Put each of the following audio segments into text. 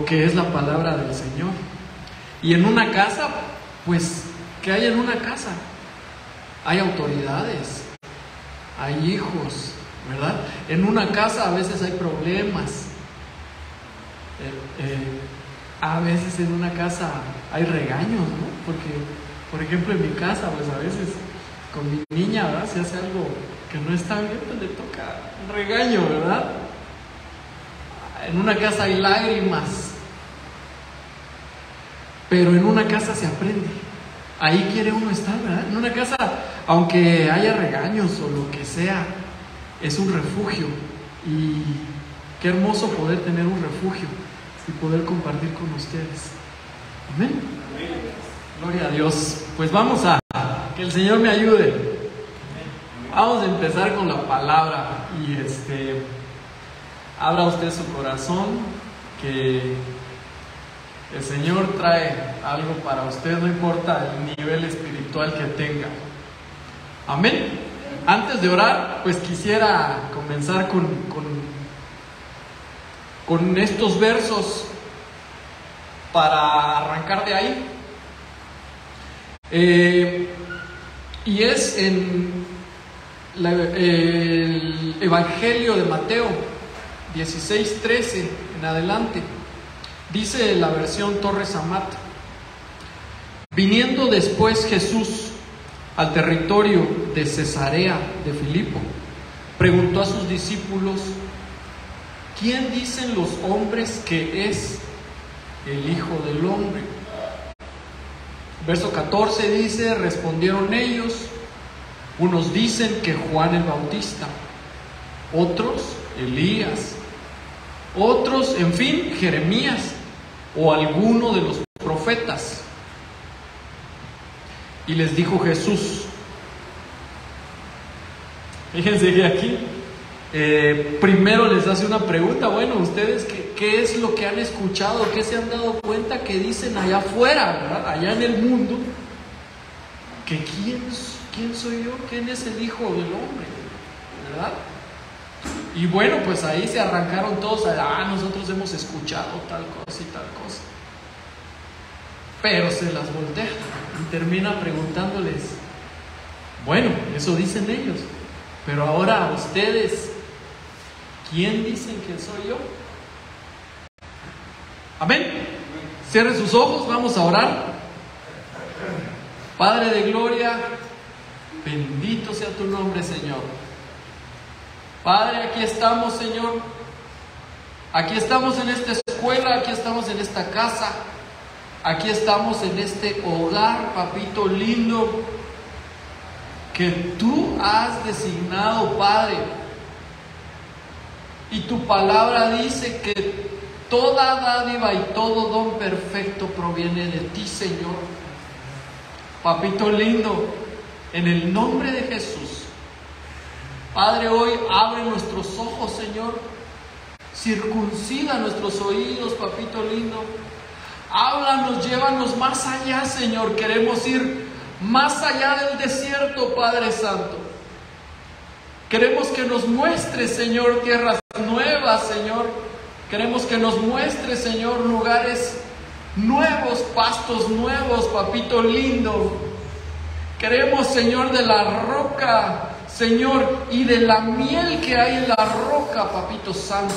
que es la palabra del Señor. Y en una casa, pues, ¿qué hay en una casa? Hay autoridades, hay hijos, ¿verdad? En una casa a veces hay problemas. A veces en una casa hay regaños, ¿no? Porque, por ejemplo, en mi casa, pues a veces con mi niña, ¿verdad? Si hace algo que no está bien, pues le toca un regaño, ¿verdad? En una casa hay lágrimas, pero en una casa se aprende. Ahí quiere uno estar, ¿verdad? En una casa, aunque haya regaños o lo que sea, es un refugio. Y qué hermoso poder tener un refugio y poder compartir con ustedes. Amén. Gloria a Dios. Pues vamos a que el Señor me ayude. Vamos a empezar con la palabra. Y abra usted su corazón, que el Señor trae algo para usted, no importa el nivel espiritual que tenga. Amén. Antes de orar, pues quisiera comenzar con estos versos para arrancar de ahí. Y es en el Evangelio de Mateo 16:13 en adelante. Dice la versión Torres Amat: viniendo después Jesús al territorio de Cesarea de Filipo, preguntó a sus discípulos: ¿quién dicen los hombres que es el Hijo del Hombre? Verso 14 dice: respondieron ellos, unos dicen que Juan el Bautista, otros Elías, otros, en fin, Jeremías o alguno de los profetas. Y les dijo Jesús, fíjense que aquí primero les hace una pregunta. Bueno, ustedes ¿qué es lo que han escuchado? ¿Qué se han dado cuenta que dicen allá afuera, ¿verdad? Allá en el mundo? Que ¿quién soy yo? ¿Quién es el Hijo del Hombre? ¿Verdad? Y bueno, pues ahí se arrancaron todos nosotros hemos escuchado tal cosa y tal cosa. Pero se las voltea y termina preguntándoles: bueno, eso dicen ellos, pero ahora ustedes, ¿quién dicen que soy yo? Amén. Cierre sus ojos, vamos a orar. Padre de gloria, bendito sea tu nombre, Señor. Padre, aquí estamos, Señor. Aquí estamos en esta escuela, aquí estamos en esta casa, aquí estamos en este hogar, papito lindo, que tú has designado, Padre. Y tu palabra dice que toda dádiva y todo don perfecto proviene de ti, Señor. Papito lindo, en el nombre de Jesús, Padre, hoy abre nuestros ojos, Señor. Circuncida nuestros oídos, papito lindo. Háblanos, llévanos más allá, Señor. Queremos ir más allá del desierto, Padre Santo. Queremos que nos muestres, Señor, tierras nuevas, Señor. Queremos que nos muestres, Señor, lugares nuevos, pastos nuevos, papito lindo. Queremos, Señor, de la roca, Señor, y de la miel que hay en la roca, papito santo.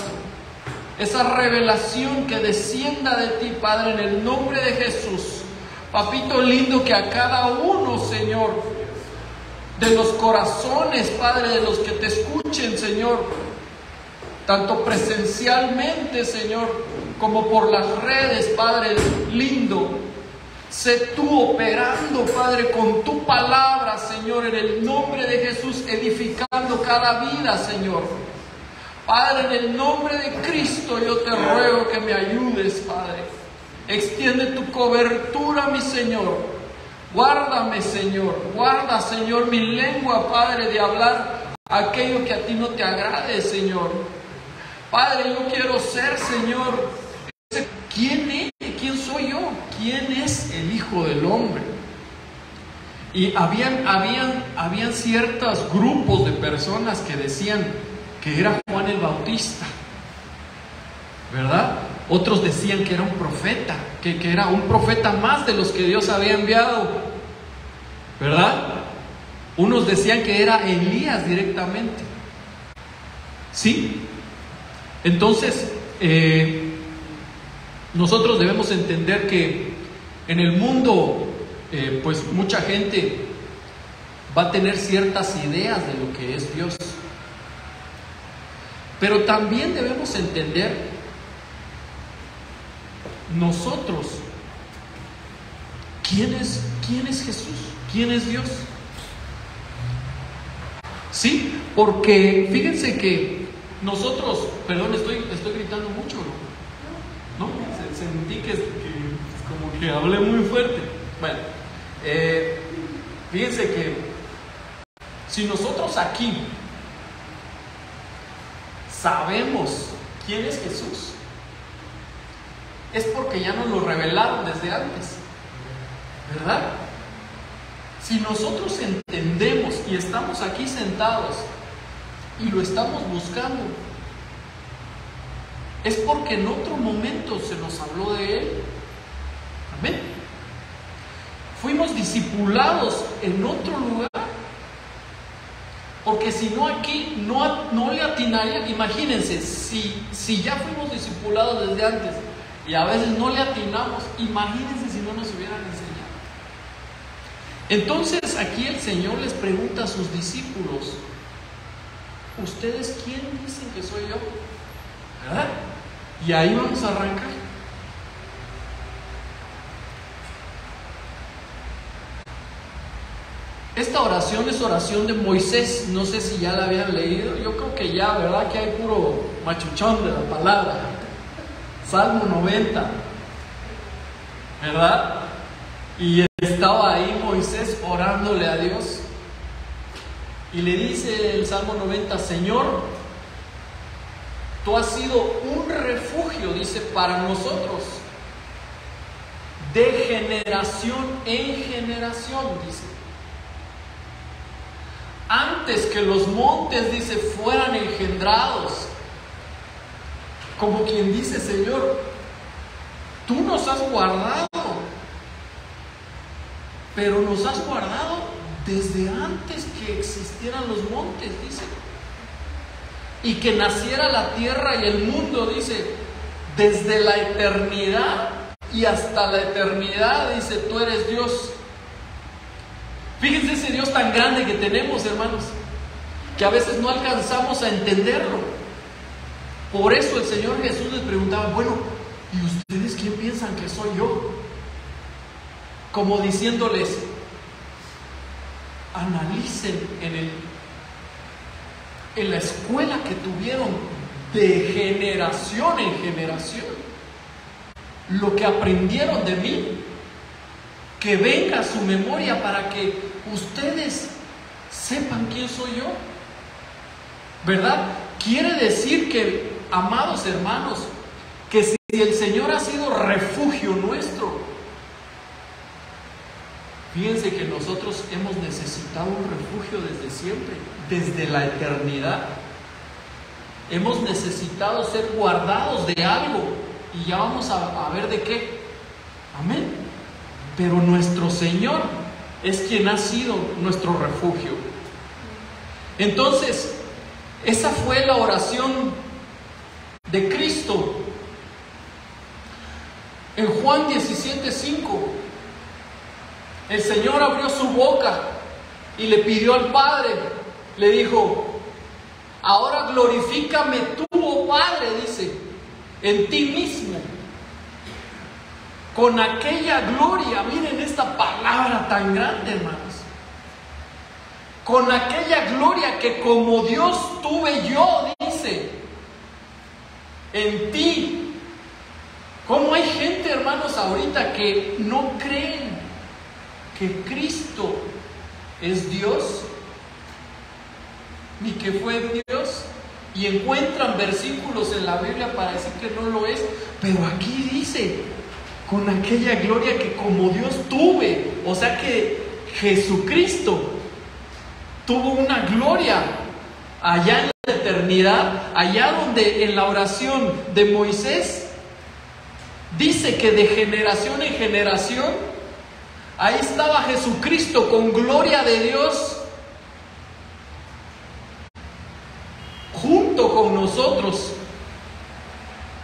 Esa revelación que descienda de ti, Padre, en el nombre de Jesús. Papito lindo, que a cada uno, Señor, de los corazones, Padre, de los que te escuchen, Señor, tanto presencialmente, Señor, como por las redes, Padre lindo, sé tú operando, Padre, con tu palabra, Señor, en el nombre de Jesús, edificando cada vida, Señor. Padre, en el nombre de Cristo, yo te ruego que me ayudes, Padre. Extiende tu cobertura, mi Señor. Guárdame, Señor. Guarda, Señor, mi lengua, Padre, de hablar aquello que a ti no te agrade, Señor. Padre, yo quiero ser, Señor, ¿quién es? ¿Quién soy yo? ¿Quién es el Hijo del Hombre? Y habían ciertos grupos de personas que decían que era Juan el Bautista, ¿verdad? Otros decían que era un profeta, que era un profeta más de los que Dios había enviado, ¿verdad? Unos decían que era Elías directamente. ¿Sí? Entonces, nosotros debemos entender que en el mundo, pues mucha gente va a tener ciertas ideas de lo que es Dios. Pero también debemos entender nosotros, ¿quién es Jesús? ¿Quién es Dios? Sí, porque fíjense que nosotros, perdón, estoy gritando mucho, ¿no? Sentí que como que hablé muy fuerte. Bueno, fíjense que si nosotros aquí sabemos quién es Jesús, es porque ya nos lo revelaron desde antes, ¿verdad? Si nosotros entendemos y estamos aquí sentados y lo estamos buscando, es porque en otro momento se nos habló de Él. Amén. Fuimos discipulados en otro lugar. Porque si no aquí, no le atinaría. Imagínense, si ya fuimos discipulados desde antes y a veces no le atinamos, imagínense si no nos hubieran enseñado. Entonces aquí el Señor les pregunta a sus discípulos: ¿ustedes quién dicen que soy yo? ¿Verdad? Y ahí vamos a arrancar. Esta oración es oración de Moisés. No sé si ya la habían leído. Yo creo que ya, ¿verdad? Que hay puro machuchón de la palabra. Salmo 90, ¿verdad? Y estaba ahí Moisés orándole a Dios. Y le dice el Salmo 90: Señor, tú has sido un refugio, dice, para nosotros, de generación en generación, dice. Antes que los montes, dice, fueran engendrados. Como quien dice: Señor, tú nos has guardado, pero nos has guardado desde antes que existieran los montes, dice. Y que naciera la tierra y el mundo, dice, desde la eternidad y hasta la eternidad, dice, tú eres Dios. Fíjense ese Dios tan grande que tenemos, hermanos, que a veces no alcanzamos a entenderlo. Por eso el Señor Jesús les preguntaba: bueno, ¿y ustedes quién piensan que soy yo? Como diciéndoles: analicen en la escuela que tuvieron de generación en generación, lo que aprendieron de mí, que venga a su memoria para que ustedes sepan quién soy yo, ¿verdad? Quiere decir que, amados hermanos, que si el Señor ha sido refugio nuestro, fíjense que nosotros hemos necesitado un refugio desde siempre, desde la eternidad. Hemos necesitado ser guardados de algo, y ya vamos a ver de qué. Amén. Pero nuestro Señor es quien ha sido nuestro refugio. Entonces, esa fue la oración de Cristo. En Juan 17:5, el Señor abrió su boca y le pidió al Padre, le dijo: ahora glorifícame tú, oh Padre, dice, en ti mismo, con aquella gloria. Miren esta palabra tan grande, hermanos. Con aquella gloria que como Dios tuve yo, dice, en ti. Como hay gente, hermanos, ahorita que no creen que Cristo es Dios, ni que fue Dios, y encuentran versículos en la Biblia para decir que no lo es, pero aquí dice: con aquella gloria que como Dios tuve. O sea que Jesucristo tuvo una gloria allá en la eternidad, allá donde en la oración de Moisés dice que de generación en generación, ahí estaba Jesucristo con gloria de Dios, junto con nosotros.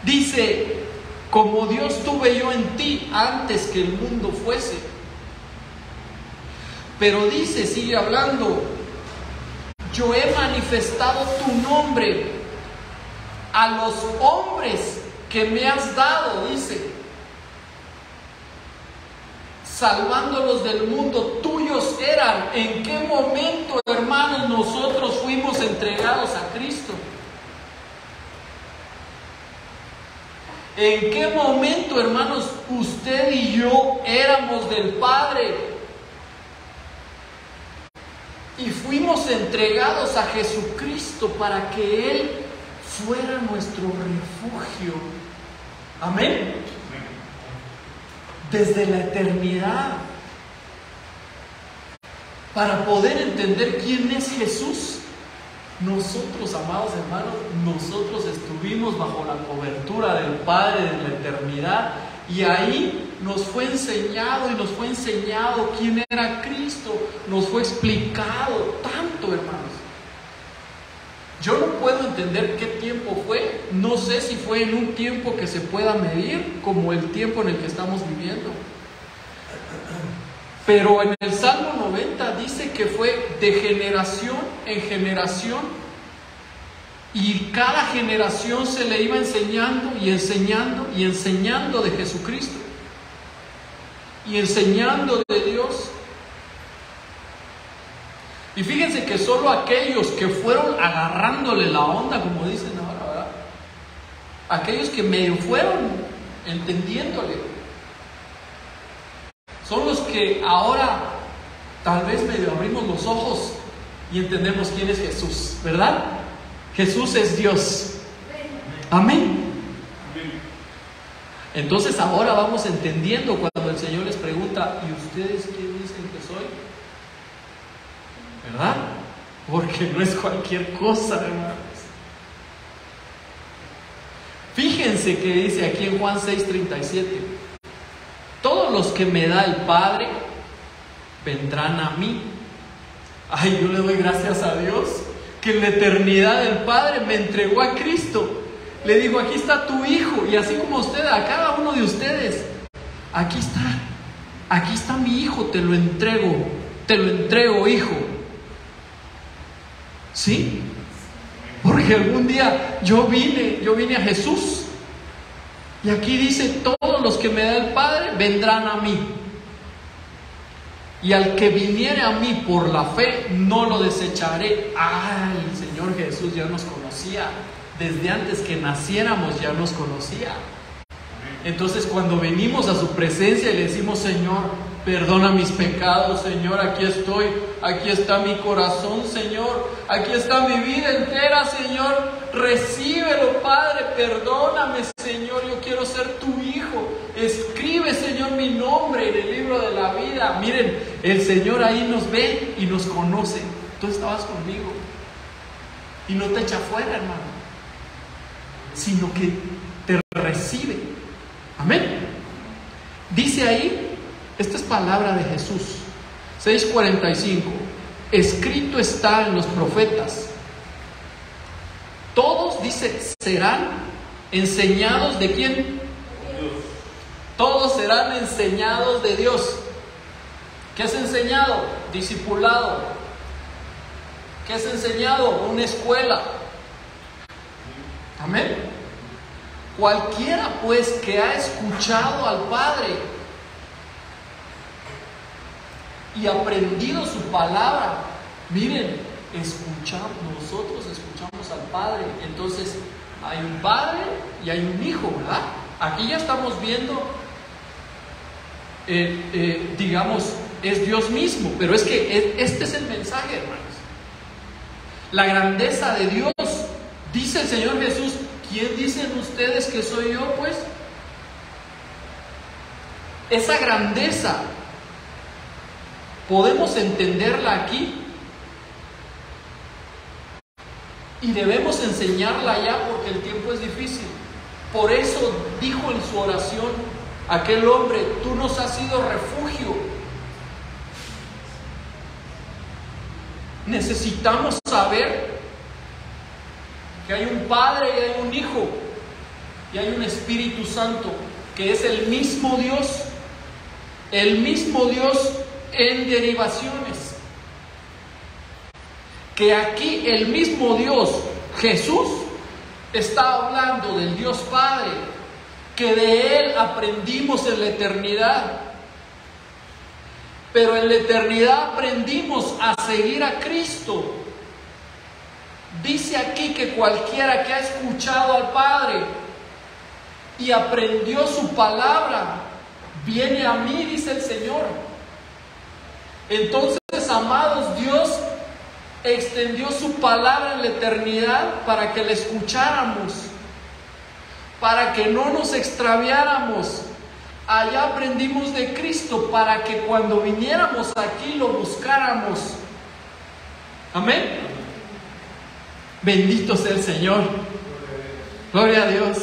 Dice, como Dios tuve yo en ti antes que el mundo fuese. Pero dice, sigue hablando, yo he manifestado tu nombre a los hombres que me has dado, dice, salvándolos del mundo, tuyos eran. ¿En qué momento, hermanos, nosotros fuimos entregados a Cristo? ¿En qué momento, hermanos, usted y yo éramos del Padre y fuimos entregados a Jesucristo para que Él fuera nuestro refugio? Amén. Desde la eternidad, para poder entender quién es Jesús, nosotros, amados hermanos, nosotros estuvimos bajo la cobertura del Padre de la eternidad, y ahí nos fue enseñado quién era Cristo, nos fue explicado tanto, hermanos. Yo no puedo entender qué tiempo fue, no sé si fue en un tiempo que se pueda medir como el tiempo en el que estamos viviendo. Pero en el Salmo 90 dice que fue de generación en generación, y cada generación se le iba enseñando y enseñando y enseñando de Jesucristo y enseñando de Dios. Y fíjense que solo aquellos que fueron agarrándole la onda, como dicen ahora, ¿verdad? Aquellos que medio fueron entendiéndole, son los que ahora tal vez medio abrimos los ojos y entendemos quién es Jesús, ¿verdad? Jesús es Dios. Amén. Entonces ahora vamos entendiendo cuando el Señor les pregunta, ¿y ustedes quién dicen que soy? ¿Verdad? Porque no es cualquier cosa, hermanos. Fíjense que dice aquí en Juan 6:37, todos los que me da el Padre vendrán a mí. Ay, yo le doy gracias a Dios que en la eternidad el Padre me entregó a Cristo. Le digo, aquí está tu Hijo, y así como usted, a cada uno de ustedes, aquí está mi Hijo, te lo entrego, Hijo. ¿Sí? Porque algún día yo vine a Jesús, y aquí dice, todos los que me da el Padre vendrán a mí, y al que viniere a mí por la fe no lo desecharé. Ay, el Señor Jesús ya nos conocía, desde antes que naciéramos ya nos conocía. Entonces cuando venimos a su presencia y le decimos, Señor, perdona mis pecados, Señor, aquí estoy, aquí está mi corazón, Señor, aquí está mi vida entera, Señor, recíbelo, Padre, perdóname, Señor, yo quiero ser tu Hijo, escribe, Señor, mi nombre en el libro de la vida. Miren, el Señor ahí nos ve y nos conoce. Tú estabas conmigo y no te echa fuera, hermano, sino que te recibe. Amén. Dice ahí, esta es palabra de Jesús, 6:45, escrito está en los profetas, todos, dice, serán enseñados ¿de quién? Dios. Todos serán enseñados de Dios. ¿Qué es enseñado? Discipulado. ¿Qué es enseñado? Una escuela. Amén. Cualquiera pues que ha escuchado al Padre y aprendido su palabra, miren, nosotros escuchamos al Padre. Entonces hay un Padre y hay un Hijo, ¿verdad? Aquí ya estamos viendo, digamos, es Dios mismo, pero es que este es el mensaje, hermanos. La grandeza de Dios, dice el Señor Jesús, ¿quién dicen ustedes que soy yo, pues? Esa grandeza podemos entenderla aquí y debemos enseñarla ya, porque el tiempo es difícil. Por eso dijo en su oración aquel hombre: tú nos has sido refugio. Necesitamos saber que hay un Padre y hay un Hijo y hay un Espíritu Santo, que es el mismo Dios en derivaciones. Que aquí el mismo Dios, Jesús, está hablando del Dios Padre, que de Él aprendimos en la eternidad. Pero en la eternidad aprendimos a seguir a Cristo. Dice aquí que cualquiera que ha escuchado al Padre y aprendió su palabra, viene a mí, dice el Señor. Entonces, amados, Dios extendió su palabra en la eternidad para que la escucháramos, para que no nos extraviáramos. Allá aprendimos de Cristo para que cuando viniéramos aquí lo buscáramos. Amén. Bendito sea el Señor. Gloria a Dios.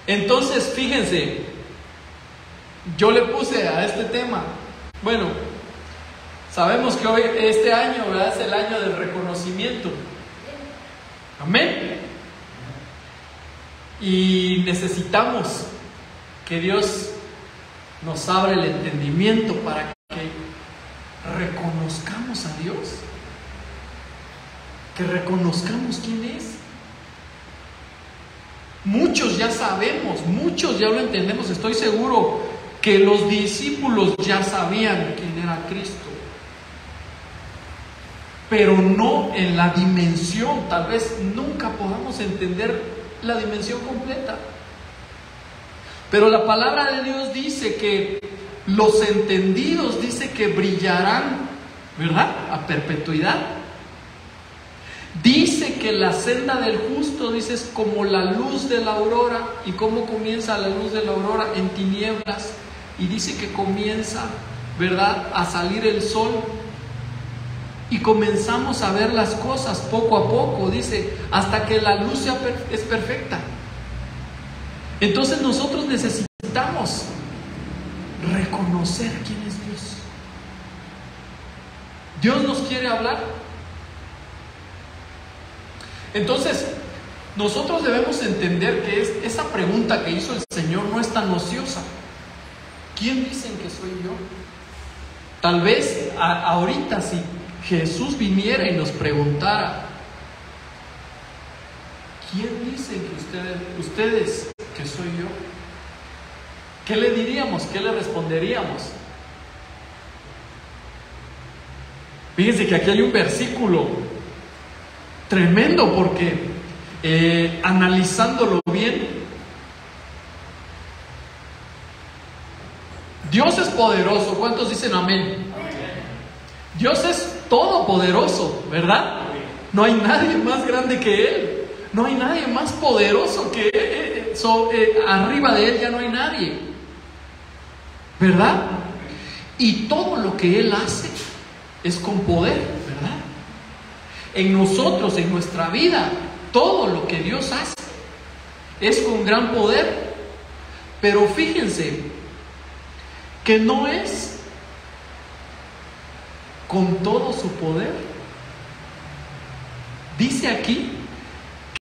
Entonces, fíjense, yo le puse a este tema, bueno, sabemos que hoy, este año, ¿verdad?, es el año del reconocimiento. Amén. Y necesitamos que Dios nos abra el entendimiento para que reconozcamos a Dios, que reconozcamos quién es. Muchos ya sabemos, muchos ya lo entendemos. Estoy seguro que los discípulos ya sabían quién era Cristo, pero no en la dimensión. Tal vez nunca podamos entender la dimensión completa. Pero la palabra de Dios dice que los entendidos, dice que brillarán, ¿verdad?, a perpetuidad. Dice que la senda del justo, dice, es como la luz de la aurora. ¿Y cómo comienza la luz de la aurora? En tinieblas. Y dice que comienza, ¿verdad?, a salir el sol. Y comenzamos a ver las cosas poco a poco, dice, hasta que la luz es perfecta. Entonces nosotros necesitamos reconocer quién es Dios. Dios nos quiere hablar. Entonces, nosotros debemos entender que esa pregunta que hizo el Señor no es tan ociosa. ¿Quién dicen que soy yo? Tal vez ahorita, si Jesús viniera y nos preguntara: ¿quién dicen que ustedes que soy yo? ¿Qué le diríamos? ¿Qué le responderíamos? Fíjense que aquí hay un versículo tremendo, porque analizándolo bien, Dios es poderoso. ¿Cuántos dicen amén? Dios es todopoderoso, ¿verdad? No hay nadie más grande que Él. No hay nadie más poderoso que Él. Arriba de Él ya no hay nadie, ¿verdad? Y todo lo que Él hace es con poder, ¿verdad? En nosotros, en nuestra vida, todo lo que Dios hace es con gran poder. Pero fíjense que no es con todo su poder. Dice aquí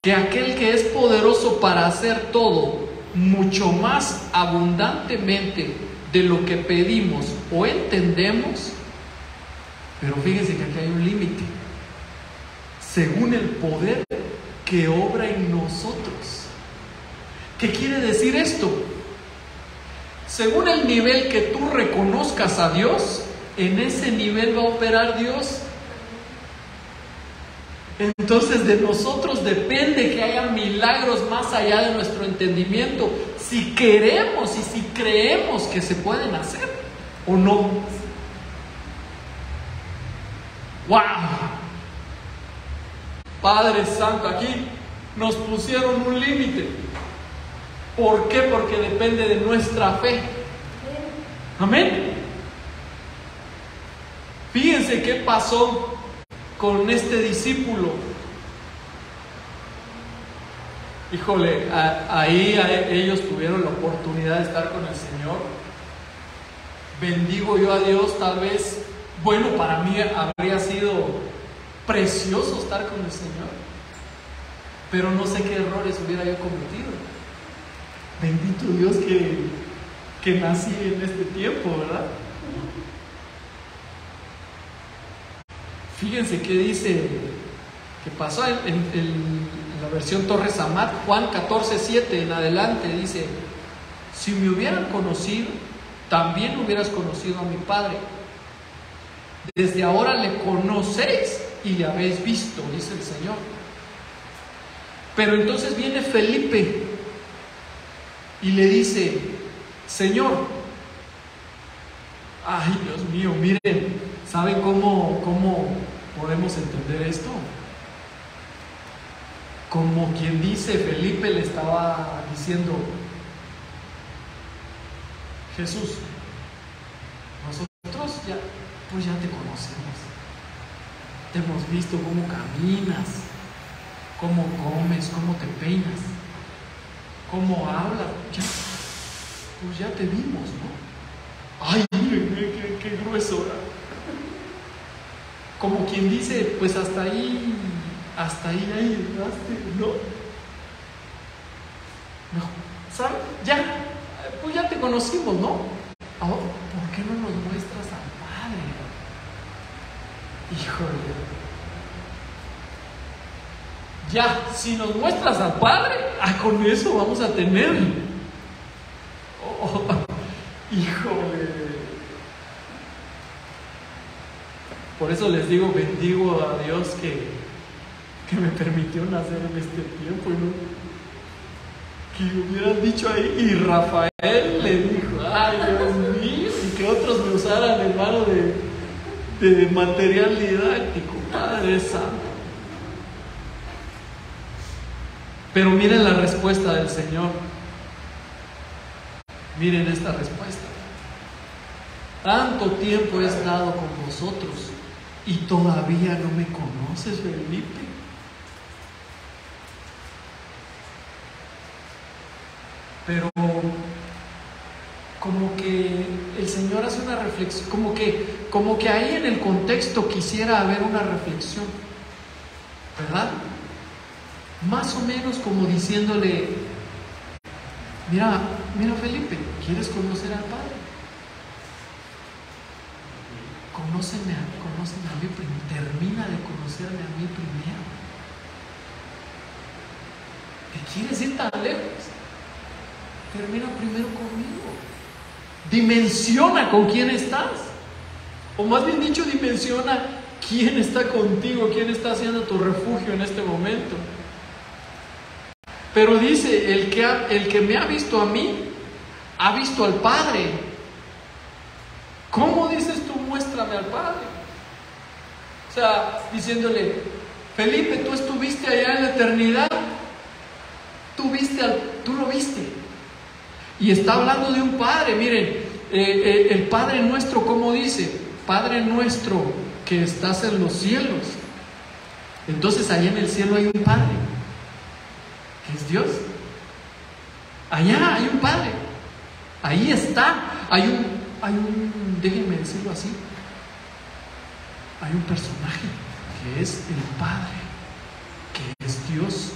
que aquel que es poderoso para hacer todo mucho más abundantemente de lo que pedimos o entendemos. Pero fíjense que aquí hay un límite: según el poder que obra en nosotros. ¿Qué quiere decir esto? Según el nivel que tú reconozcas a Dios, en ese nivel va a operar Dios. Entonces de nosotros depende que haya milagros más allá de nuestro entendimiento, si queremos y si creemos que se pueden hacer o no. ¡Wow! Padre Santo, aquí nos pusieron un límite. ¿Por qué? Porque depende de nuestra fe. Amén. Fíjense qué pasó con este discípulo. Híjole, ahí ellos tuvieron la oportunidad de estar con el Señor. Bendigo yo a Dios, tal vez, bueno, para mí habría sido precioso estar con el Señor, pero no sé qué errores hubiera yo cometido. Bendito Dios que nací en este tiempo, ¿verdad? Fíjense qué dice, que pasó en la versión Torres Amat, Juan 14:7 en adelante, dice: si me hubieran conocido, también hubieras conocido a mi Padre. Desde ahora le conocéis y le habéis visto, dice el Señor. Pero entonces viene Felipe y le dice: Señor, ay Dios mío, miren, ¿saben cómo podemos entender esto? Como quien dice, Felipe le estaba diciendo: Jesús, nosotros ya te conocemos, te hemos visto cómo caminas, cómo comes, cómo te peinas, cómo hablas, ya te vimos, ¿no? Ay, miren, qué grueso, ¿verdad? Como quien dice, pues hasta ahí llegaste, ¿no? No, ¿sabes? Pues ya te conocimos, ¿no? Ahora, ¿por qué no nos muestras al Padre? Híjole. Ya, si nos muestras al Padre, con eso vamos a tener. Híjole. Por eso les digo, bendigo a Dios que me permitió nacer en este tiempo, ¿no? Que hubieran dicho ahí, y Rafael le dijo: ay Dios mío, y que otros me usaran, hermano, de material didáctico, Padre Santo. Pero miren la respuesta del Señor. Miren esta respuesta: tanto tiempo he estado con vosotros y todavía no me conoces, Felipe. Pero como que el Señor hace una reflexión, como que ahí en el contexto quisiera haber una reflexión, ¿verdad? Más o menos como diciéndole: mira Felipe, ¿quieres conocer al Padre? Conóceme a mí primero, termina de conocerme a mí primero. ¿Te quieres ir tan lejos? Termina primero conmigo. Dimensiona con quién estás. O más bien dicho, dimensiona quién está contigo, quién está haciendo tu refugio en este momento. Pero dice: el que me ha visto a mí, ha visto al Padre. ¿Cómo dices tú, muéstrame al Padre? O sea, diciéndole: Felipe, tú estuviste allá en la eternidad, tú lo viste. Y está hablando de un Padre. Miren, el Padre nuestro, ¿cómo dice? Padre nuestro que estás en los cielos. Entonces allá en el cielo hay un Padre, que es Dios. Allá hay un Padre. Ahí está. Hay un, déjenme decirlo así, hay un personaje que es el Padre, que es Dios.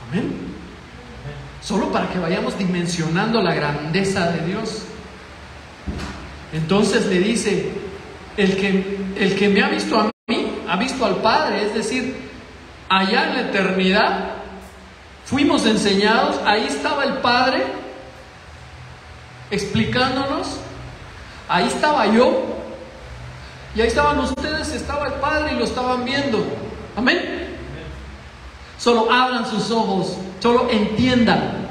Amén. Solo para que vayamos dimensionando la grandeza de Dios. Entonces le dice: el que me ha visto a mí, ha visto al Padre. Es decir, allá en la eternidad fuimos enseñados, ahí estaba el Padre explicándonos, ahí estaba yo y ahí estaban ustedes, estaba el Padre y lo estaban viendo. Amén. Solo abran sus ojos, solo entiendan.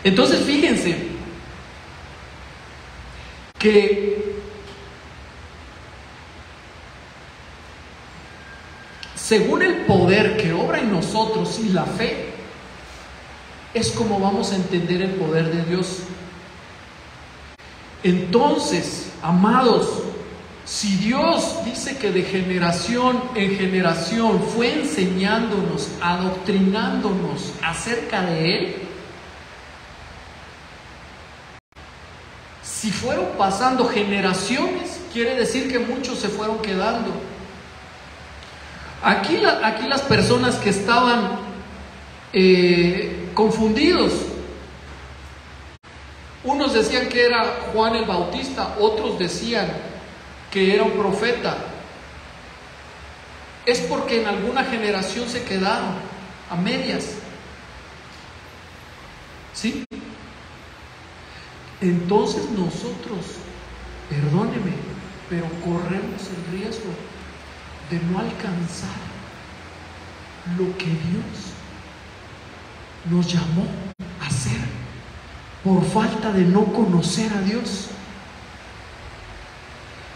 Entonces fíjense que según el poder que obra en nosotros y la fe, es como vamos a entender el poder de Dios. Entonces, amados, Si Dios dice que de generación en generación fue enseñándonos, adoctrinándonos acerca de Él, si fueron pasando generaciones, quiere decir que muchos se fueron quedando. Aquí las personas que estaban confundidos, unos decían que era Juan el Bautista, otros decían que era un profeta. Es porque en alguna generación se quedaron a medias. ¿Sí? Entonces nosotros, perdóneme, pero corremos el riesgo de no alcanzar lo que Dios nos llamó a hacer por falta de no conocer a Dios.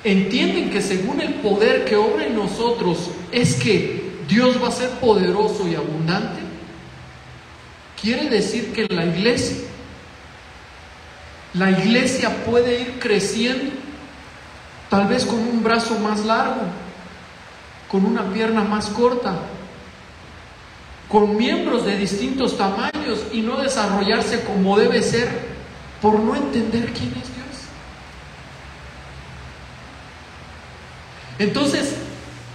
¿Entienden que según el poder que obra en nosotros es que Dios va a ser poderoso y abundante? Quiere decir que la iglesia puede ir creciendo, tal vez con un brazo más largo, con una pierna más corta, con miembros de distintos tamaños y no desarrollarse como debe ser por no entender quién es Dios. Entonces,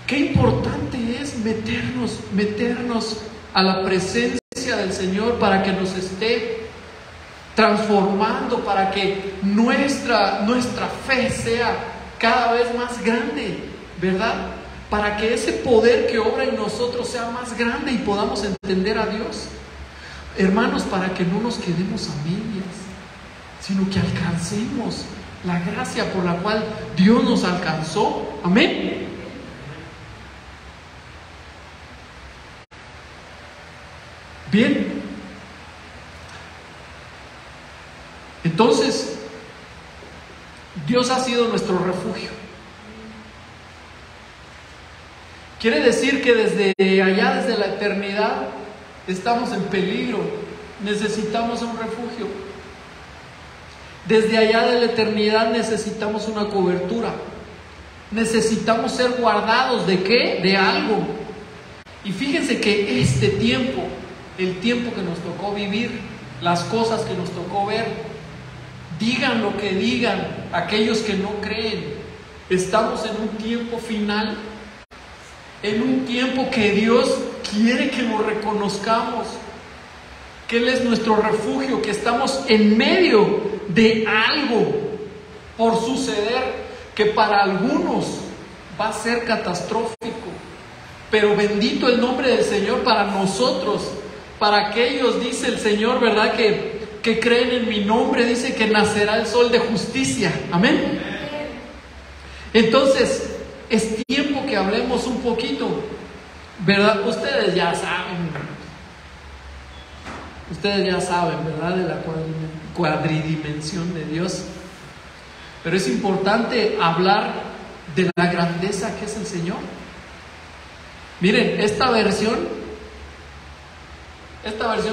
qué importante es meternos a la presencia del Señor para que nos esté transformando, para que nuestra fe sea cada vez más grande, ¿verdad? Para que ese poder que obra en nosotros sea más grande y podamos entender a Dios. Hermanos, para que no nos quedemos a medias, sino que alcancemos la gracia por la cual Dios nos alcanzó. Amén. Bien. Entonces, Dios ha sido nuestro refugio. Quiere decir que desde allá, desde la eternidad, estamos en peligro. Necesitamos un refugio. Desde allá de la eternidad necesitamos una cobertura. Necesitamos ser guardados ¿de qué? De algo. Y fíjense que este tiempo, el tiempo que nos tocó vivir, las cosas que nos tocó ver, digan lo que digan aquellos que no creen, estamos en un tiempo final, en un tiempo que Dios quiere que lo reconozcamos, que Él es nuestro refugio, que estamos en medio de algo por suceder que para algunos va a ser catastrófico, pero bendito el nombre del Señor para nosotros, para aquellos, dice el Señor, ¿verdad? Que creen en mi nombre, dice que nacerá el sol de justicia. Amén. Entonces, es tiempo que hablemos un poquito, ¿verdad? Ustedes ya saben, ¿verdad? De la cuadridimensión de Dios. Pero es importante hablar de la grandeza que es el Señor. Miren, esta versión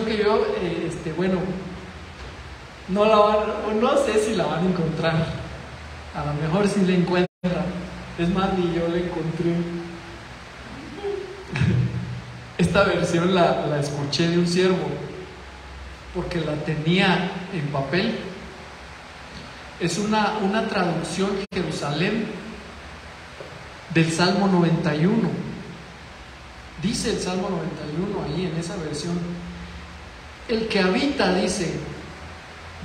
que yo, no sé si la van a encontrar. A lo mejor sí la encuentran. Es más, ni yo la encontré. Esta versión la escuché de un siervo, porque la tenía en papel. Es una traducción Jerusalén del Salmo 91. Dice el Salmo 91 ahí en esa versión: el que habita, dice,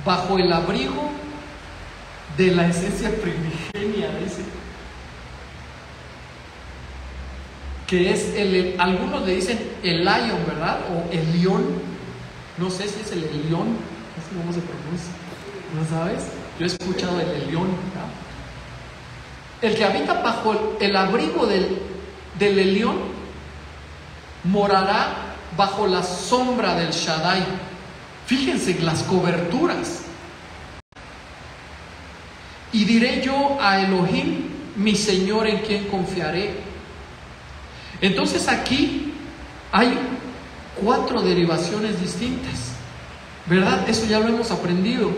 bajo el abrigo de la esencia primigenia, dice, que es algunos le dicen el lion, ¿verdad? O el león. No sé si es el león, no sé cómo se pronuncia, ¿no sabes? Yo he escuchado el león, ¿verdad? El que habita bajo el abrigo del león morará bajo la sombra del Shaddai. Fíjense las coberturas. Y diré yo a Elohim, mi Señor, en quien confiaré. Entonces aquí hay 4 derivaciones distintas, ¿verdad? Eso ya lo hemos aprendido.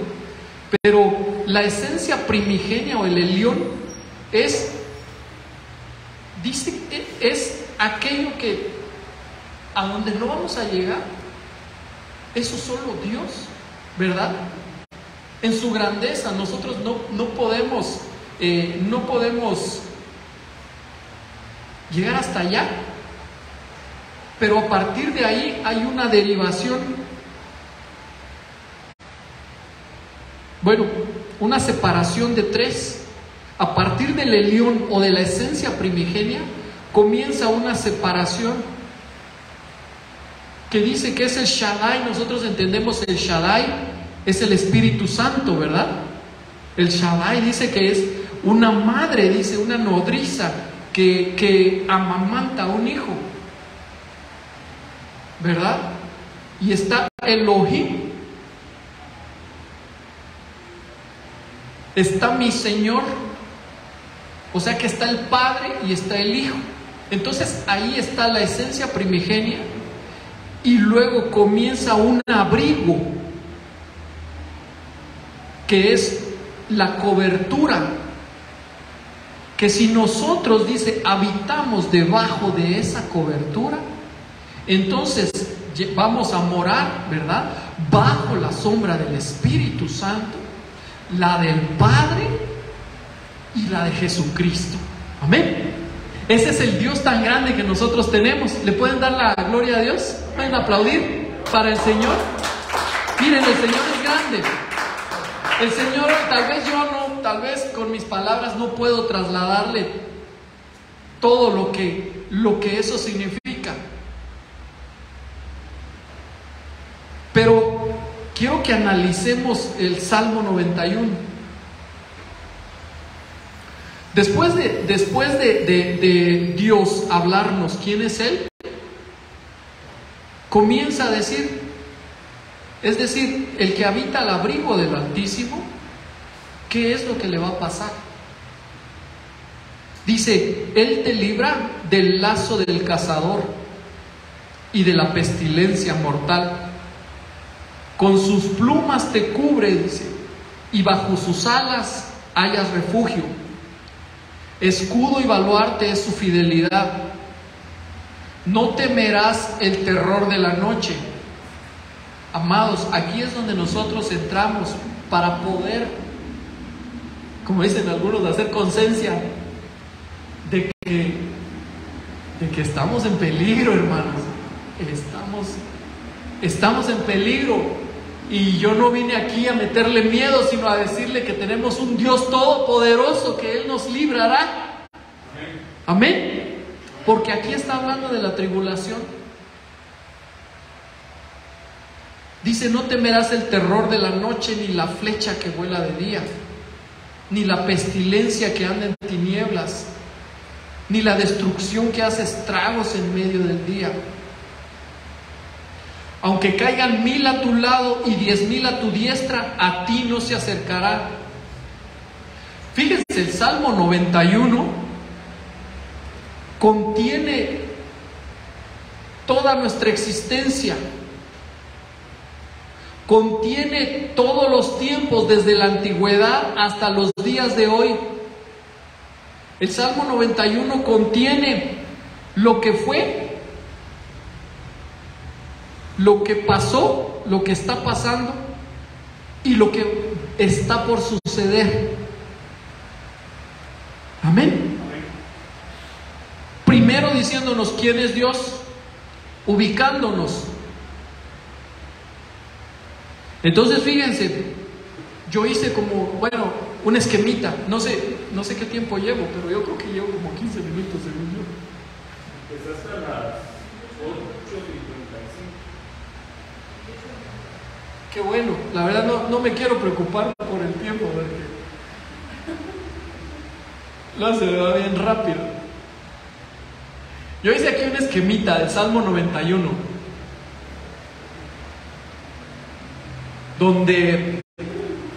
Pero la esencia primigenia o el Elión es dice que es aquello que a donde no vamos a llegar. Eso solo Dios, ¿verdad? En su grandeza nosotros no podemos llegar hasta allá. Pero a partir de ahí hay una derivación, una separación de tres. A partir del Elión o de la esencia primigenia comienza una separación que dice que es el Shaddai. Nosotros entendemos el Shaddai es el Espíritu Santo, ¿verdad? El Shaddai dice que es una madre, dice una nodriza que amamanta a un hijo, ¿verdad? Y está Elohim, está mi Señor, o sea que está el Padre y está el Hijo. Entonces ahí está la esencia primigenia, y luego comienza un abrigo que es la cobertura, que si nosotros, dice, habitamos debajo de esa cobertura, entonces vamos a morar, ¿verdad?, bajo la sombra del Espíritu Santo, la del Padre y la de Jesucristo. Amén. Ese es el Dios tan grande que nosotros tenemos. ¿Le pueden dar la gloria a Dios? ¿Pueden aplaudir para el Señor? Miren, el Señor es grande. El Señor, tal vez con mis palabras no puedo trasladarle todo lo que eso significa. Pero quiero que analicemos el Salmo 91. Después de Dios hablarnos quién es Él, comienza a decir, es decir, el que habita al abrigo del Altísimo, ¿qué es lo que le va a pasar? Dice, Él te libra del lazo del cazador y de la pestilencia mortal. Con sus plumas te cubre, dice, y bajo sus alas hallas refugio. Escudo y baluarte es su fidelidad. No temerás el terror de la noche. Amados, aquí es donde nosotros entramos para poder, como dicen algunos, hacer conciencia de que estamos en peligro, hermanos. Estamos en peligro. Y yo no vine aquí a meterle miedo, sino a decirle que tenemos un Dios todopoderoso, que Él nos librará. Amén. Porque aquí está hablando de la tribulación. Dice, no temerás el terror de la noche, ni la flecha que vuela de día, ni la pestilencia que anda en tinieblas, ni la destrucción que hace estragos en medio del día. Aunque caigan 1000 a tu lado y 10,000 a tu diestra, a ti no se acercarán. Fíjense, el Salmo 91 contiene toda nuestra existencia, contiene todos los tiempos, desde la antigüedad hasta los días de hoy. El Salmo 91 contiene lo que fue, lo que pasó, lo que está pasando y lo que está por suceder. Amén. Primero diciéndonos quién es Dios, ubicándonos. Entonces fíjense, yo hice un esquemita, no sé qué tiempo llevo, pero yo creo que llevo como 15 minutos según yo. Empezaste a las 8:55. Qué bueno, la verdad no me quiero preocupar por el tiempo, porque se me va bien rápido. Yo hice aquí un esquemita del Salmo 91, donde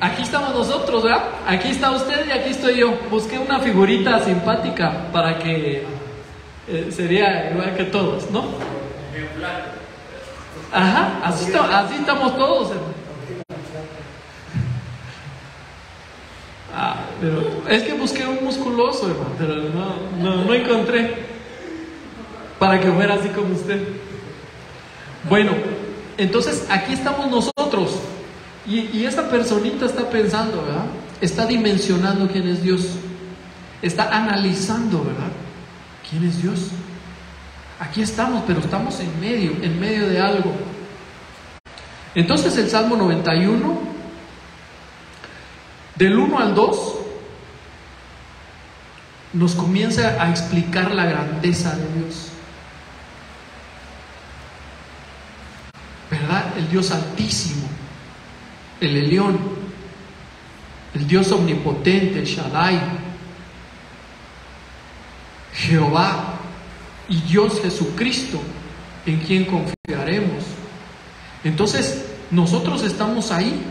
aquí estamos nosotros, ¿verdad? Aquí está usted y aquí estoy yo. Busqué una figurita simpática para que sería igual que todos, ¿no? Ajá, así estamos todos, hermano. Pero es que busqué un musculoso, hermano, pero no encontré para que fuera así como usted. Bueno, entonces aquí estamos nosotros y esta personita está pensando, ¿verdad? Está dimensionando quién es Dios, está analizando, ¿verdad? ¿Quién es Dios? Aquí estamos, pero estamos en medio de algo. Entonces el Salmo 91, del 1 al 2, nos comienza a explicar la grandeza de Dios, ¿verdad? El Dios altísimo, el Elión, el Dios omnipotente, el Shaddai, Jehová y Dios Jesucristo, en quien confiaremos. Entonces, nosotros estamos ahí,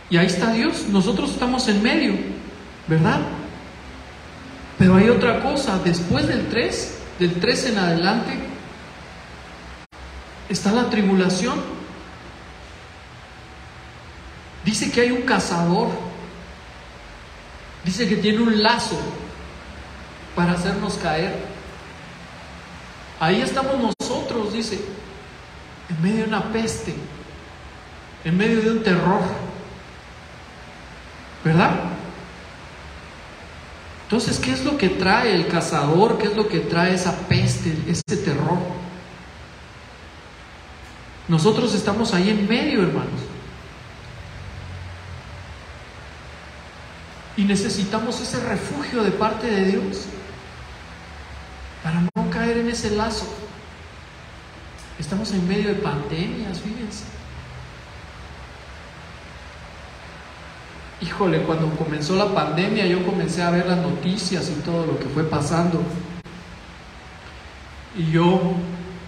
y ahí está Dios, nosotros estamos en medio, ¿verdad? Pero hay otra cosa, después del 3 en adelante, está la tribulación. Dice que hay un cazador, dice que tiene un lazo para hacernos caer. Ahí estamos nosotros, dice, en medio de una peste, en medio de un terror, ¿verdad? Entonces, ¿qué es lo que trae el cazador? ¿Qué es lo que trae esa peste, ese terror? Nosotros estamos ahí en medio, hermanos, y necesitamos ese refugio de parte de Dios para no caer en ese lazo. Estamos en medio de pandemias, fíjense. Híjole, cuando comenzó la pandemia yo comencé a ver las noticias y todo lo que fue pasando, y yo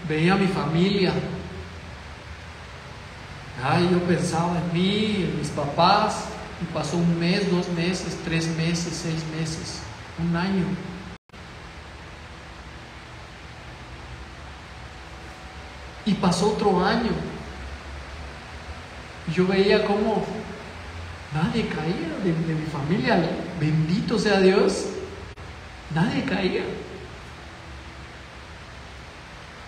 veía a mi familia. Yo pensaba en mí, en mis papás, y pasó 1 mes, 2 meses, 3 meses, 6 meses, 1 año. Y pasó otro año. Y yo veía cómo nadie caía de mi familia, bendito sea Dios, nadie caía.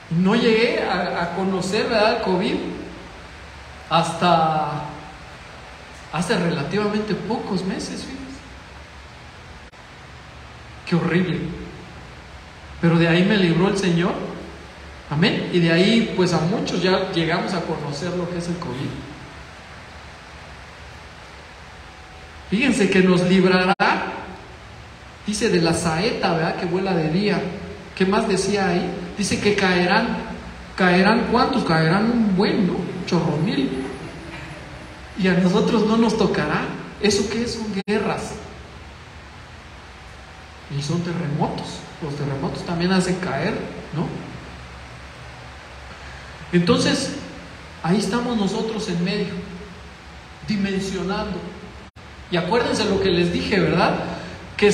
No llegué a conocer, ¿verdad?, el COVID hasta hace relativamente pocos meses, fíjense. Qué horrible. Pero de ahí me libró el Señor. Amén. Y de ahí, pues a muchos ya llegamos a conocer lo que es el COVID. Fíjense que nos librará, dice, de la saeta, ¿verdad?, que vuela de día. ¿Qué más decía ahí? Dice que caerán ¿cuántos? Caerán un buen, ¿no? 8,000. Y a nosotros no nos tocará. ¿Eso qué es? Son guerras. Y son terremotos. Los terremotos también hacen caer, ¿no? Entonces, ahí estamos nosotros en medio, dimensionando. Y acuérdense lo que les dije, ¿verdad? Que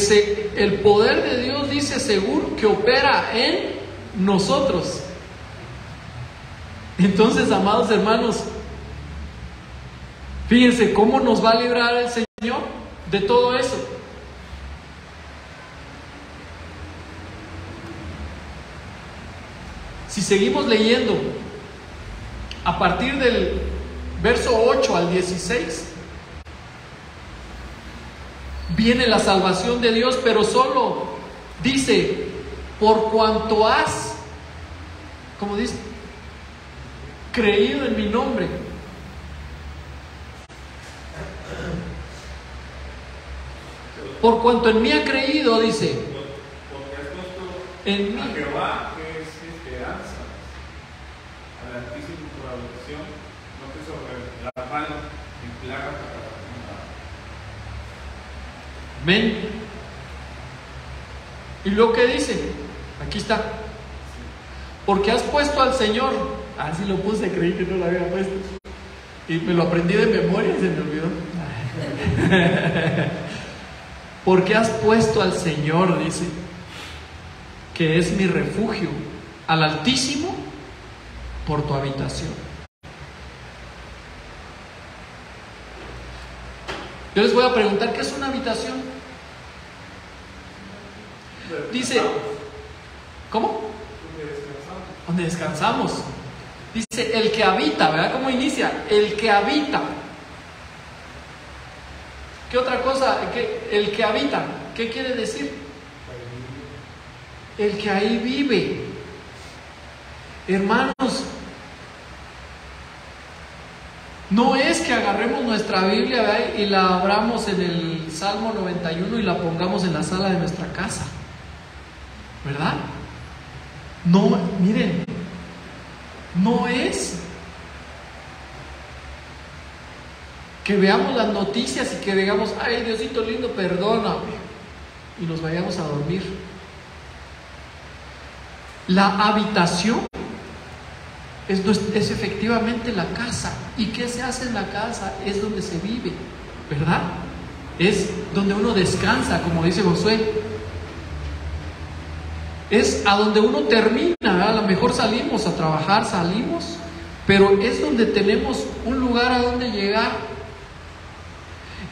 el poder de Dios, dice, seguro que opera en nosotros. Entonces, amados hermanos, fíjense cómo nos va a librar el Señor de todo eso. Si seguimos leyendo, a partir del verso 8 al 16, viene la salvación de Dios, pero solo dice, por cuanto has, como dice, creído en mi nombre. Por cuanto en mí ha creído, dice, porque has puesto en mí. a Jehová, que es esperanza, al Altísimo por adopción, no te sobrelarvan en plagas para la. Amén. Y lo que dice, aquí está, porque has puesto al Señor, así lo puse, creí que no lo había puesto, y me lo aprendí de memoria y se me olvidó. Porque has puesto al Señor, dice, que es mi refugio, al Altísimo por tu habitación. Yo les voy a preguntar, ¿qué es una habitación? Dice, ¿cómo? Donde descansamos. Dice, el que habita, ¿verdad? ¿Cómo inicia? El que habita. ¿Qué otra cosa? El que habita, ¿qué quiere decir? El que ahí vive. Hermanos, no es que agarremos nuestra Biblia, ¿verdad?, y la abramos en el Salmo 91 y la pongamos en la sala de nuestra casa, ¿verdad? No, miren, no es que veamos las noticias y que digamos, ay, Diosito lindo, perdóname, y nos vayamos a dormir. La habitación es efectivamente la casa. ¿Y qué se hace en la casa? Es donde se vive, ¿verdad? Es donde uno descansa, como dice Josué. Es a donde uno termina, ¿verdad? A lo mejor salimos a trabajar, pero es donde tenemos un lugar a donde llegar.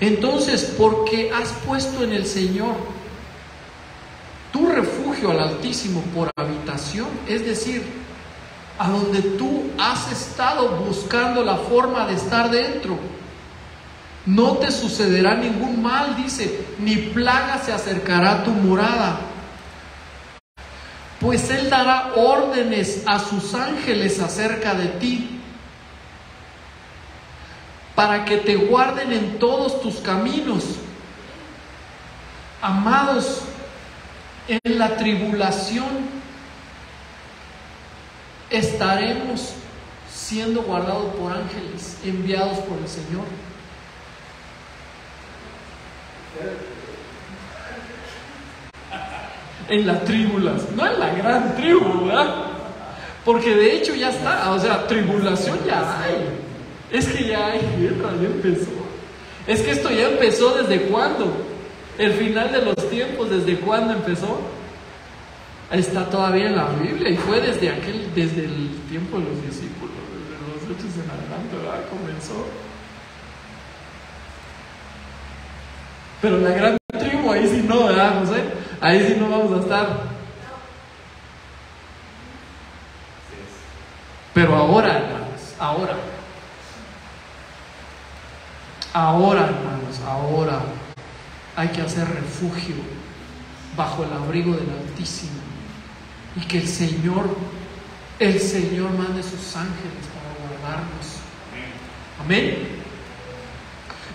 Entonces, porque has puesto en el Señor tu refugio al Altísimo por habitación, es decir, a donde tú has estado buscando la forma de estar dentro, no te sucederá ningún mal, dice, ni plaga se acercará a tu morada, pues Él dará órdenes a sus ángeles acerca de ti, para que te guarden en todos tus caminos. Amados, en la tribulación estaremos siendo guardados por ángeles enviados por el Señor. En la tribulación, no en la gran tribu, ¿verdad? Porque de hecho ya está, o sea, tribulación ya hay. Es que ya hay guerra, ya empezó. Es que esto ya empezó ¿desde cuándo? El final de los tiempos, ¿desde cuándo empezó? Está todavía en la Biblia y fue desde el tiempo de los discípulos, desde los hechos en adelante, ¿verdad? Comenzó. Pero la gran tribu, ahí sí no, ¿verdad, José? Ahí sí no vamos a estar. Pero ahora, hermanos, ahora, hermanos, ahora hay que hacer refugio bajo el abrigo del Altísimo y que el Señor mande sus ángeles para guardarnos. Amén.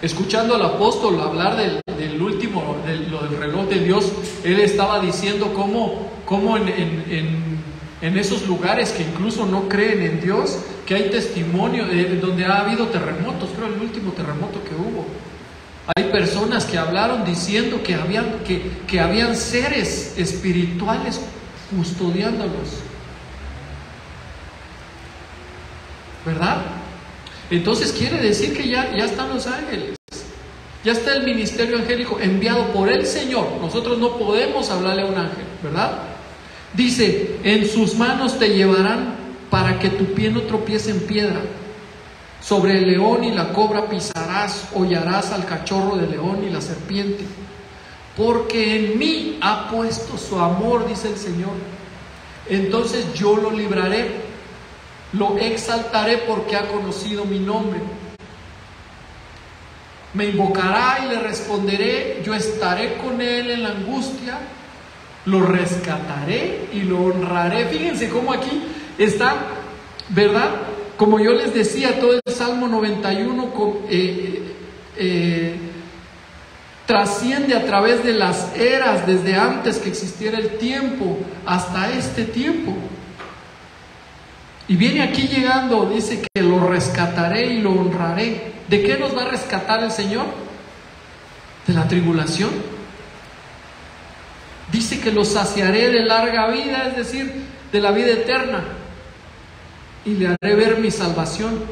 Escuchando al apóstol hablar del último, lo del reloj de Dios, él estaba diciendo cómo en esos lugares que incluso no creen en Dios, que hay testimonio donde ha habido terremotos. Creo el último terremoto que hubo, hay personas que hablaron diciendo que habían seres espirituales custodiándolos, ¿verdad? Entonces quiere decir que ya están los ángeles, ya está el ministerio angélico enviado por el Señor. Nosotros no podemos hablarle a un ángel, ¿verdad? Dice, en sus manos te llevarán para que tu pie no tropiece en piedra. Sobre el león y la cobra pisarás, hollarás al cachorro del león y la serpiente. Porque en mí ha puesto su amor, dice el Señor. Entonces yo lo libraré, lo exaltaré porque ha conocido mi nombre. Me invocará y le responderé, yo estaré con él en la angustia, lo rescataré y lo honraré. Fíjense cómo aquí está, ¿verdad? Como yo les decía, todo el Salmo 91 trasciende a través de las eras, desde antes que existiera el tiempo hasta este tiempo. Y viene aquí llegando, dice que lo rescataré y lo honraré. ¿De qué nos va a rescatar el Señor? De la tribulación. Dice que lo saciaré de larga vida, es decir, de la vida eterna. Y le haré ver mi salvación.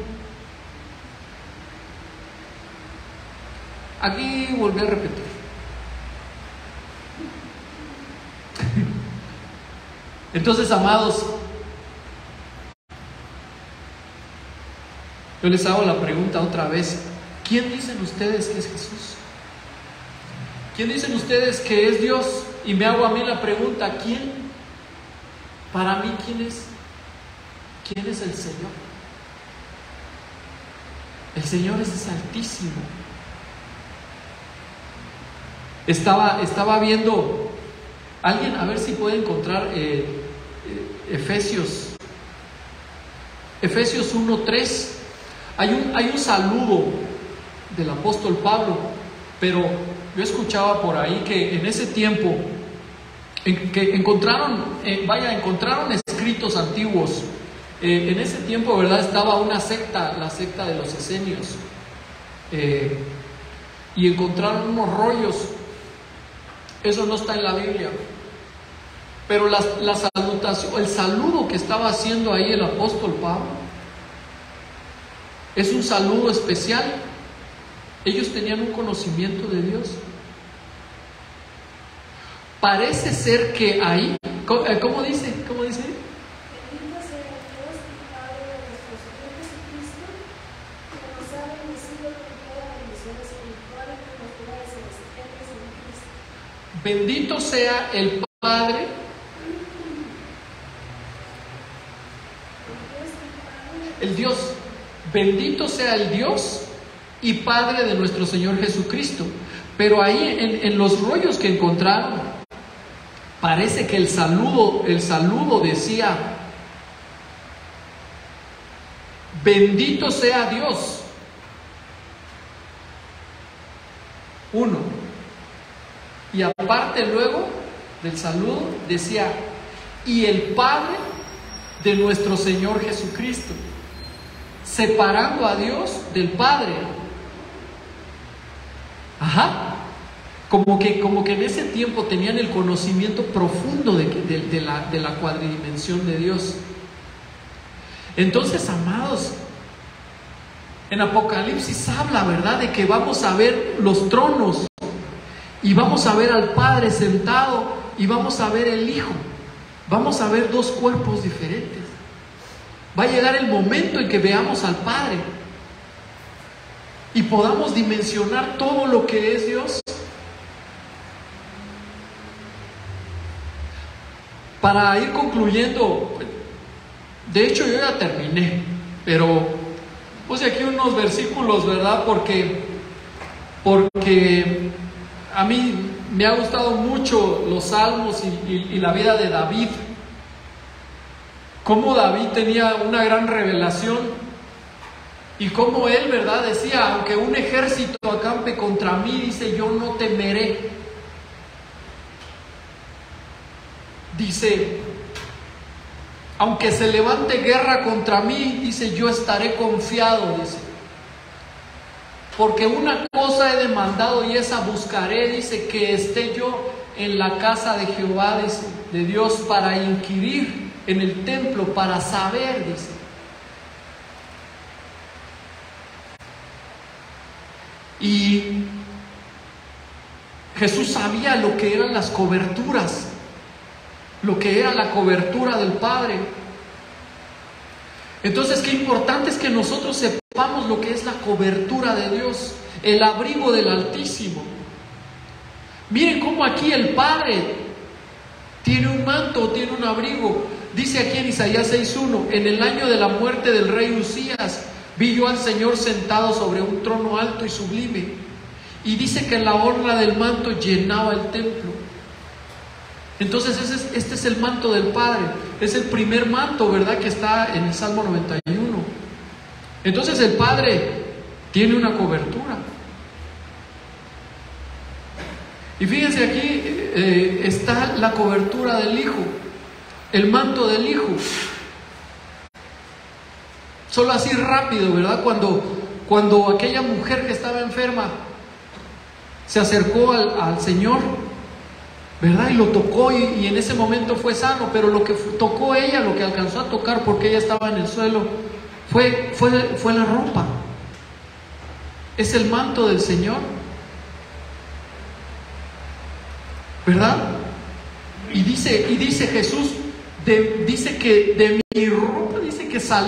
Aquí volví a repetir. Entonces, amados, yo les hago la pregunta otra vez. ¿Quién dicen ustedes que es Jesús? ¿Quién dicen ustedes que es Dios? Y me hago a mí la pregunta, ¿quién? Para mí, ¿quién es? ¿Quién es el Señor? El Señor es altísimo. Estaba viendo alguien, a ver si puede encontrar Efesios 1:3. Hay un saludo del apóstol Pablo, pero yo escuchaba por ahí que en ese tiempo que encontraron escritos antiguos. En ese tiempo, ¿verdad? Estaba una secta, la secta de los esenios, y encontraron unos rollos. Eso no está en la Biblia, pero la salutación, el saludo que estaba haciendo ahí el apóstol Pablo, es un saludo especial. Ellos tenían un conocimiento de Dios. Parece ser que ahí, ¿cómo dice? ¿Cómo dice? Bendito sea Dios y Padre de nuestro Señor Jesucristo, que nos ha bendecido con toda bendición espiritual en los lugares celestiales en Cristo. Bendito sea el Padre el Dios, bendito sea el Dios y Padre de nuestro Señor Jesucristo. Pero ahí en los rollos que encontraron, parece que el saludo decía: bendito sea Dios. Uno. Y aparte luego del saludo decía: y el Padre de nuestro Señor Jesucristo, separando a Dios del Padre. Ajá. Como que en ese tiempo tenían el conocimiento profundo de la cuadridimensión de Dios. Entonces, amados, en Apocalipsis habla, ¿verdad?, de que vamos a ver los tronos y vamos a ver al Padre sentado y vamos a ver el Hijo. Vamos a ver dos cuerpos diferentes. Va a llegar el momento en que veamos al Padre y podamos dimensionar todo lo que es Dios. Para ir concluyendo, de hecho yo ya terminé, pero puse aquí unos versículos, ¿verdad? Porque a mí me ha gustado mucho los salmos y la vida de David. Cómo David tenía una gran revelación y cómo él, ¿verdad?, decía: aunque un ejército acampe contra mí, dice, yo no temeré. Dice: aunque se levante guerra contra mí, dice, yo estaré confiado, dice. Porque una cosa he demandado y esa buscaré, dice, que esté yo en la casa de Jehová, dice, de Dios, para inquirir en el templo, para saber, dice. Y Jesús sabía lo que eran las coberturas, lo que era la cobertura del Padre. Entonces, qué importante es que nosotros sepamos lo que es la cobertura de Dios, el abrigo del Altísimo. Miren cómo aquí el Padre tiene un manto, tiene un abrigo. Dice aquí en Isaías 6:1: en el año de la muerte del rey Usías, vi yo al Señor sentado sobre un trono alto y sublime. Y dice que la orla del manto llenaba el templo. Entonces este es el manto del Padre. Es el primer manto, ¿verdad?, que está en el Salmo 91. Entonces el Padre tiene una cobertura. Y fíjense aquí, está la cobertura del Hijo, el manto del Hijo. Solo así rápido, ¿verdad? Cuando aquella mujer que estaba enferma se acercó al Señor, ¿verdad?, y lo tocó, y en ese momento fue sano. Pero lo que tocó ella, lo que alcanzó a tocar, porque ella estaba en el suelo, fue la ropa. Es el manto del Señor, ¿verdad? Y dice Jesús, dice que de mi ropa, dice que salió